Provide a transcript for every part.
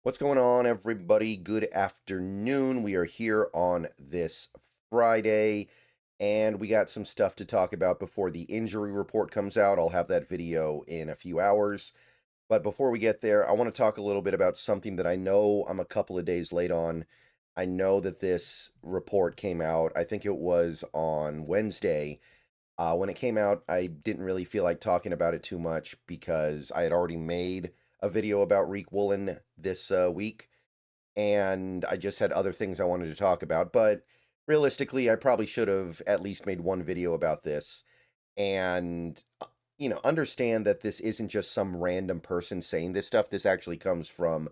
What's going on, everybody? Good afternoon. We are here on this Friday, and we got some stuff to talk about before the injury report comes out. I'll have that video in a few hours. But before we get there, I want to talk a little bit about something that I know I'm a couple of days late on. I know that this report came out, I think it was on Wednesday. When it came out, I didn't really feel like talking about it too much because I had already made a video about Riq Woolen this week, and I just had other things I wanted to talk about. But realistically, I probably should have at least made one video about this and, understand that this isn't just some random person saying this stuff. This actually comes from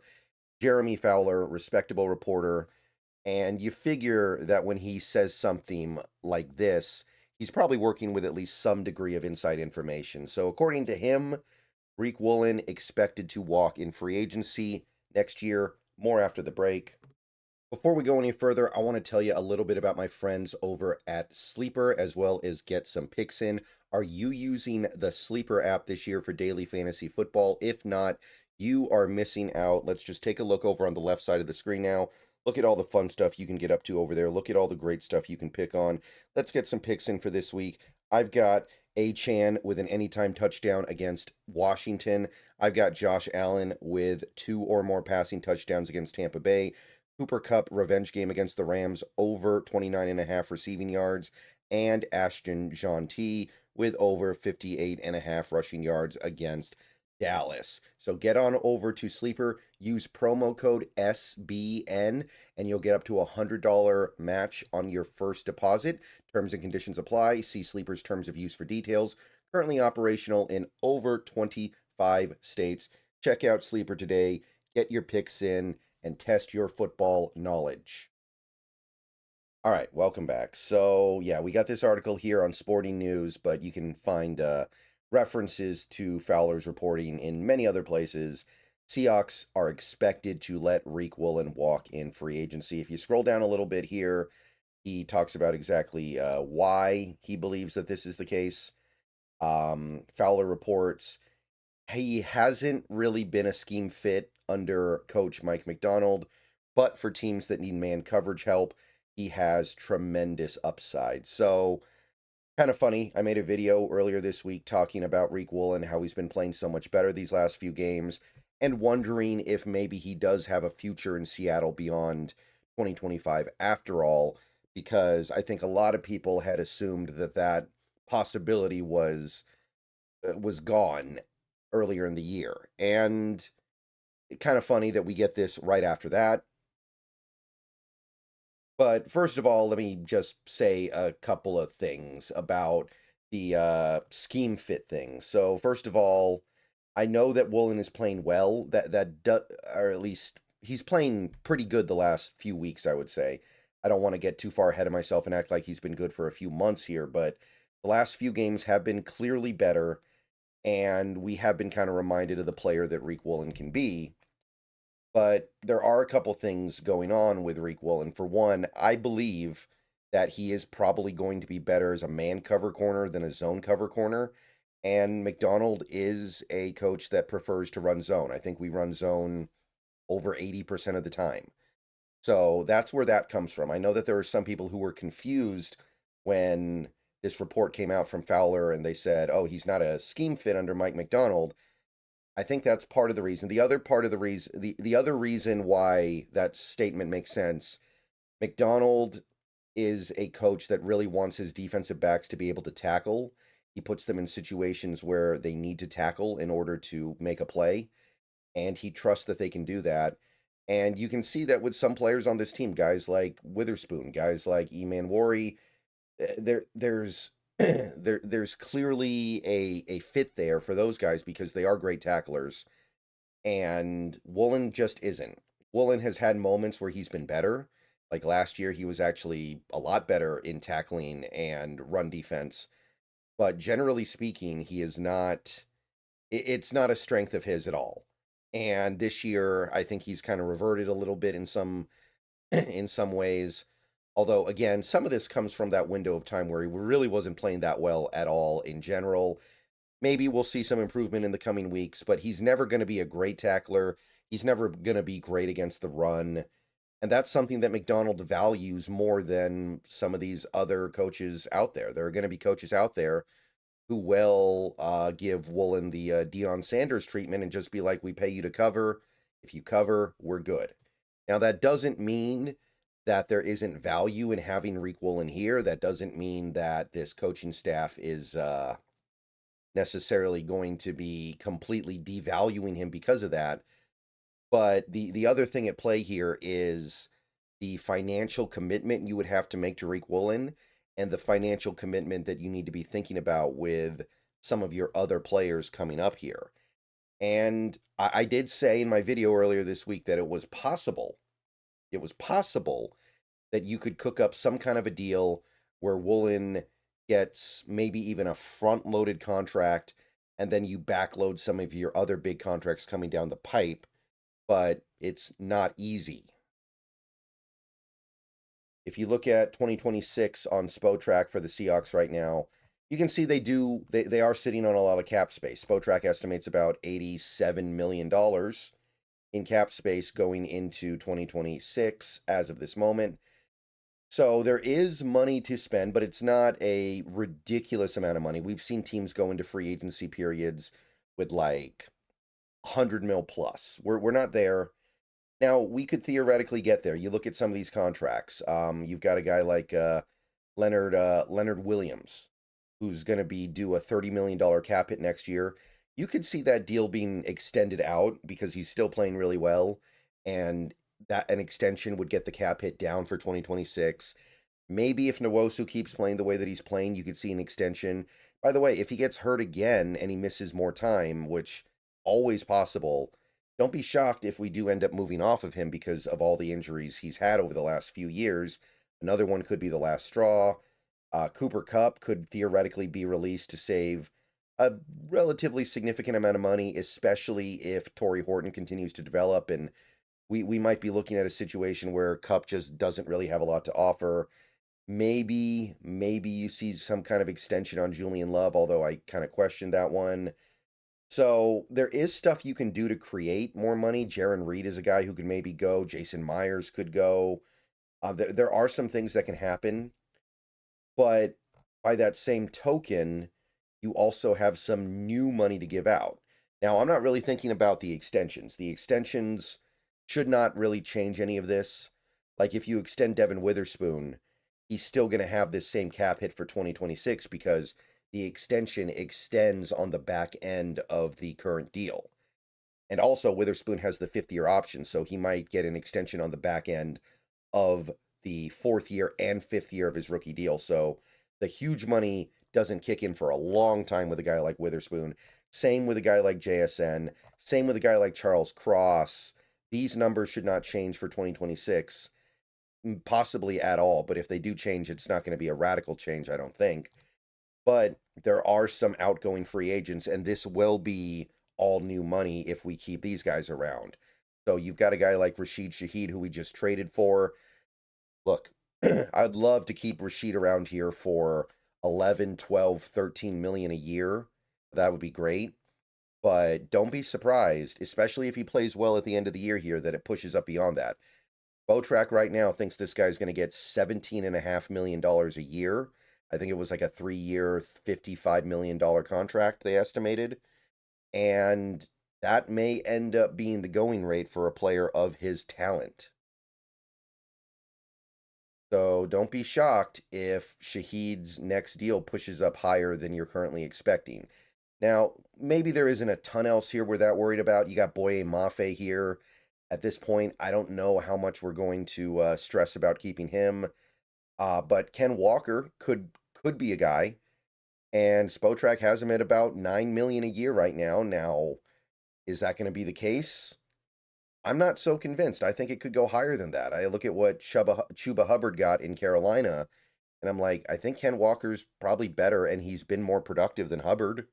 Jeremy Fowler, respectable reporter, and you figure that when he says something like this, he's probably working with at least some degree of inside information. So, according to him, Riq Woolen expected to walk in free agency next year. More after the break. Before we go any further, I want to tell you a little bit about my friends over at Sleeper, as well as get some picks in. Are you using the Sleeper app this year for daily fantasy football? If not, you are missing out. Let's just take a look over on the left side of the screen now. Look at all the fun stuff you can get up to over there. Look at all the great stuff you can pick on. Let's get some picks in for this week. I've got Chan with an anytime touchdown against Washington. I've got Josh Allen with 2 or more passing touchdowns against Tampa Bay. Cooper Kupp revenge game against the Rams over 29.5 receiving yards, and Ashton Jeanty with over 58.5 rushing yards against Dallas. So get on over to Sleeper, use promo code SBN, and you'll get up to a $100 match on your first deposit. Terms and conditions apply. See Sleeper's terms of use for details. Currently operational in over 25 states. Check out Sleeper today. Get your picks in and test your football knowledge. All right, welcome back. So, yeah, we got this article here on Sporting News, but you can find references to Fowler's reporting in many other places. Seahawks are expected to let Riq Woolen walk in free agency. If you scroll down a little bit here, he talks about exactly why he believes that this is the case. Fowler reports he hasn't really been a scheme fit under coach Mike Macdonald, but for teams that need man coverage help, he has tremendous upside. So, kind of funny. I made a video earlier this week talking about Riq Woolen, how he's been playing so much better these last few games, and wondering if maybe he does have a future in Seattle beyond 2025 after all, because I think a lot of people had assumed that that possibility was gone earlier in the year. And kind of funny that we get this right after that. But first of all, let me just say a couple of things about the scheme fit thing. So first of all, I know that Woolen is playing well. Or at least he's playing pretty good the last few weeks, I would say. I don't want to get too far ahead of myself and act like he's been good for a few months here, but the last few games have been clearly better, and we have been kind of reminded of the player that Riq Woolen can be. But there are a couple things going on with Riq Woolen. For one, I believe that he is probably going to be better as a man cover corner than a zone cover corner. And McDonald is a coach that prefers to run zone. I think we run zone over 80% of the time. So that's where that comes from. I know that there are some people who were confused when this report came out from Fowler and they said, oh, he's not a scheme fit under Mike McDonald. I think that's part of the reason. The other part of the reason, the other reason why that statement makes sense, McDonald is a coach that really wants his defensive backs to be able to tackle. He puts them in situations where they need to tackle in order to make a play, and he trusts that they can do that. And you can see that with some players on this team, guys like Witherspoon, guys like Eman Wari. There's there's clearly a fit there for those guys because they are great tacklers, and Woolen just isn't. Woolen has had moments where he's been better. Like last year, he was actually a lot better in tackling and run defense. But generally speaking, he is not. It's not a strength of his at all. And this year, I think he's kind of reverted a little bit in some in some ways. Although, again, some of this comes from that window of time where he really wasn't playing that well at all in general. Maybe we'll see some improvement in the coming weeks, but he's never going to be a great tackler. He's never going to be great against the run. And that's something that McDonald values more than some of these other coaches out there. There are going to be coaches out there who will give Woolen the Deion Sanders treatment and just be like, we pay you to cover. If you cover, we're good. Now, that doesn't mean that there isn't value in having Riq Woolen here. That doesn't mean that this coaching staff is necessarily going to be completely devaluing him because of that. But the other thing at play here is the financial commitment you would have to make to Riq Woolen and the financial commitment that you need to be thinking about with some of your other players coming up here. And I did say in my video earlier this week that it was possible that you could cook up some kind of a deal where Woolen gets maybe even a front-loaded contract, and then you backload some of your other big contracts coming down the pipe, but it's not easy. If you look at 2026 on Spotrac for the Seahawks right now, you can see they are sitting on a lot of cap space. Spotrac estimates about $87 million in cap space going into 2026 as of this moment. So there is money to spend, but it's not a ridiculous amount of money. We've seen teams go into free agency periods with like 100 mil plus. We're not there. Now, we could theoretically get there. You look at some of these contracts. You've got a guy like Leonard Williams, who's going to be due a $30 million cap hit next year. You could see that deal being extended out because he's still playing really well, and that an extension would get the cap hit down for 2026. Maybe if Nwosu keeps playing the way that he's playing, you could see an extension. By the way, if he gets hurt again and he misses more time, which always possible, don't be shocked if we do end up moving off of him because of all the injuries he's had over the last few years. Another one could be the last straw. Cooper Kupp could theoretically be released to save a relatively significant amount of money, especially if Torrey Horton continues to develop, and we might be looking at a situation where Kupp just doesn't really have a lot to offer. Maybe you see some kind of extension on Julian Love, although I kind of question that one. So there is stuff you can do to create more money. Jaron Reed is a guy who could maybe go. Jason Myers could go. There are some things that can happen, but by that same token, you also have some new money to give out. Now, I'm not really thinking about the extensions. The extensions should not really change any of this. Like if you extend Devin Witherspoon, he's still going to have this same cap hit for 2026 because the extension extends on the back end of the current deal. And also, Witherspoon has the 5th-year option, so he might get an extension on the back end of the 4th year and 5th year of his rookie deal. So the huge money doesn't kick in for a long time with a guy like Witherspoon. Same with a guy like JSN. Same with a guy like Charles Cross. These numbers should not change for 2026, possibly at all. But if they do change, it's not going to be a radical change, I don't think. But there are some outgoing free agents, and this will be all new money if we keep these guys around. So you've got a guy like Rashid Shaheed, who we just traded for. Look, I'd love to keep Rashid around here for 11, 12, 13 million a year. That would be great. But don't be surprised, especially if he plays well at the end of the year here, that it pushes up beyond that. Spotrac right now thinks this guy's going to get $17.5 million a year. I think it was like a 3-year, $55 million contract they estimated. And that may end up being the going rate for a player of his talent. So don't be shocked if Shaheed's next deal pushes up higher than you're currently expecting. Now, maybe there isn't a ton else here we're that worried about. You got Boye Mafe here. At this point, I don't know how much we're going to stress about keeping him. But Ken Walker could be a guy, and Spotrac has him at about $9 million a year right now. Now, is that going to be the case? I'm not so convinced. I think it could go higher than that. I look at what Chuba Hubbard got in Carolina, and I'm like, I think Ken Walker's probably better, and he's been more productive than Hubbard.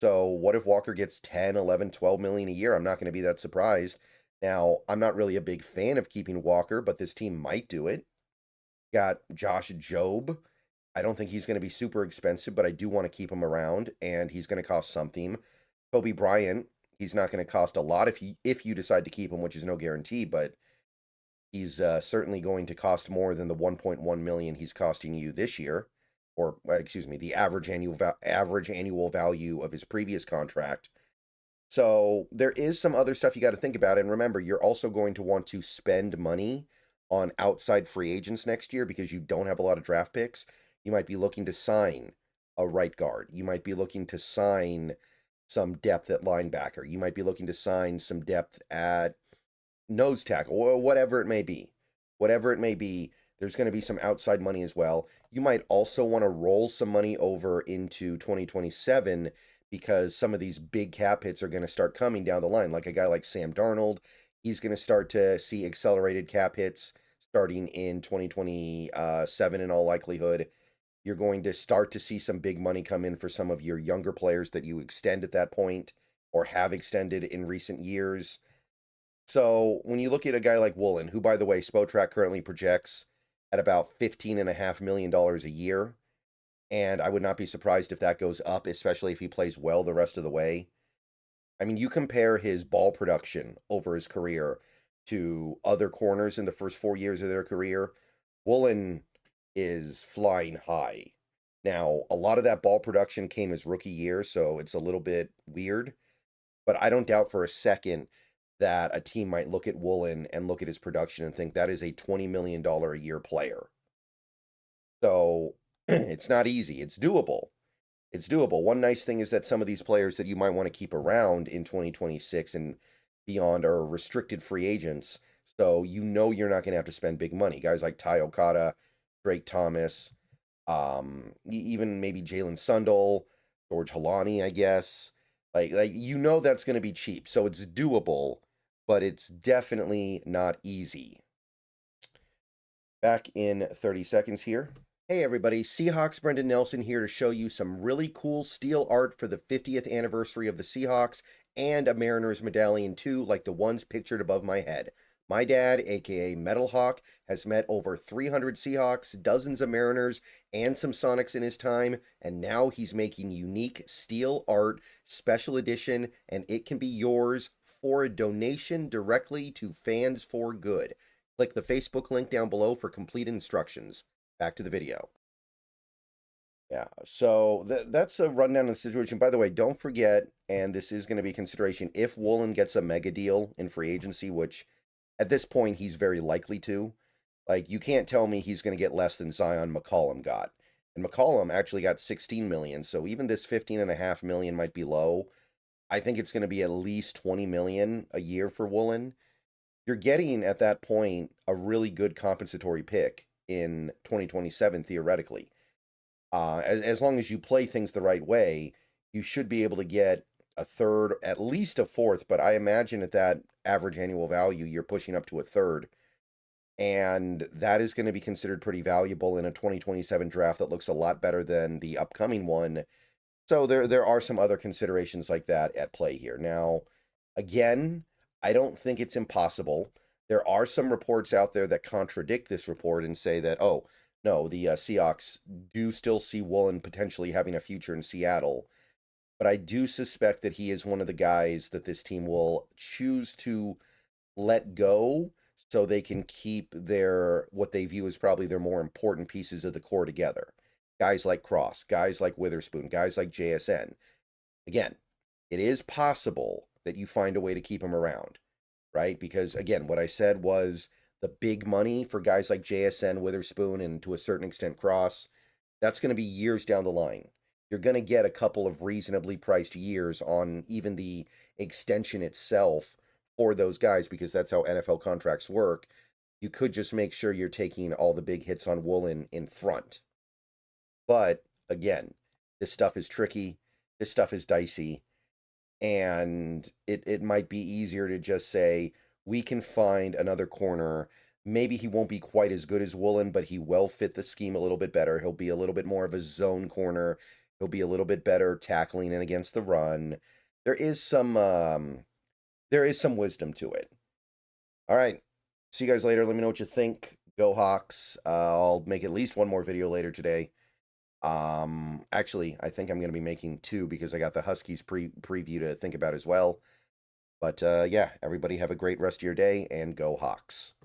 So what if Walker gets 10, 11, 12 million a year? I'm not going to be that surprised. Now, I'm not really a big fan of keeping Walker, but this team might do it. Got Josh Jobe. I don't think he's going to be super expensive, but I do want to keep him around, and he's going to cost something. Kobe Bryant, He's not going to cost a lot if you decide to keep him, which is no guarantee, but he's certainly going to cost more than the 1.1 million he's costing you this year, or excuse me, the average annual value of his previous contract. So there is some other stuff you got to think about, and remember, you're also going to want to spend money on outside free agents next year because you don't have a lot of draft picks. You might be looking to sign a right guard. You might be looking to sign some depth at linebacker. You might be looking to sign some depth at nose tackle, or whatever it may be. Whatever it may be, there's going to be some outside money as well. You might also want to roll some money over into 2027 because some of these big cap hits are going to start coming down the line. Like a guy like Sam Darnold, he's going to start to see accelerated cap hits starting in 2027 in all likelihood. You're going to start to see some big money come in for some of your younger players that you extend at that point or have extended in recent years. So when you look at a guy like Woolen, who, by the way, Spotrac currently projects at about $15.5 million a year, and I would not be surprised if that goes up, especially if he plays well the rest of the way. I mean, you compare his ball production over his career to other corners in the first 4 years of their career. Woolen is flying high. Now, a lot of that ball production came his rookie year, so it's a little bit weird, but I don't doubt for a second that a team might look at Woolen and look at his production and think that is a $20 million a year player. So it's not easy. It's doable. It's doable. One nice thing is that some of these players that you might want to keep around in 2026 and beyond are restricted free agents. So you know you're not going to have to spend big money. Guys like Ty Okada, Drake Thomas, even maybe Jalen Sundle, George Halani, I guess. Like you know that's going to be cheap. So it's doable, but it's definitely not easy. Back in 30 seconds here. Hey everybody, Seahawks Brendan Nelson here to show you some really cool steel art for the 50th anniversary of the Seahawks and a Mariners medallion too, like the ones pictured above my head. My dad, aka Metal Hawk, has met over 300 Seahawks, dozens of Mariners, and some Sonics in his time, and now he's making unique steel art, special edition, and it can be yours for a donation directly to Fans for Good. Click the Facebook link down below for complete instructions. Back to the video. Yeah, so that's a rundown of the situation. By the way, don't forget, and this is going to be consideration, if Woolen gets a mega deal in free agency, which at this point he's very likely to, like you can't tell me he's going to get less than Zion McCollum got. And McCollum actually got 16 million, so even this 15.5 million might be low. I think it's going to be at least 20 million a year for Woolen. You're getting at that point a really good compensatory pick in 2027 theoretically. As long as you play things the right way, you should be able to get a third, at least a fourth, but I imagine at that average annual value, you're pushing up to a third. And that is going to be considered pretty valuable in a 2027 draft that looks a lot better than the upcoming one. So there are some other considerations like that at play here. Now, again, I don't think it's impossible. There are some reports out there that contradict this report and say that, oh, no, the Seahawks do still see Woolen potentially having a future in Seattle. But I do suspect that he is one of the guys that this team will choose to let go so they can keep their, what they view as probably their more important pieces of the core together. Guys like Cross, guys like Witherspoon, guys like JSN. Again, it is possible that you find a way to keep him around, right? Because, again, what I said was the big money for guys like JSN, Witherspoon, and to a certain extent Cross, that's going to be years down the line. You're going to get a couple of reasonably priced years on even the extension itself for those guys because that's how NFL contracts work. You could just make sure you're taking all the big hits on Woolen in front. But, again, this stuff is tricky. This stuff is dicey. And it might be easier to just say, we can find another corner. Maybe he won't be quite as good as Woolen, but he will fit the scheme a little bit better. He'll be a little bit more of a zone corner. He'll be a little bit better tackling in against the run. There is some wisdom to it. All right. See you guys later. Let me know what you think. Go Hawks. I'll make at least one more video later today. Actually, I think I'm going to be making two because I got the Huskies preview to think about as well. But yeah, everybody have a great rest of your day and go Hawks.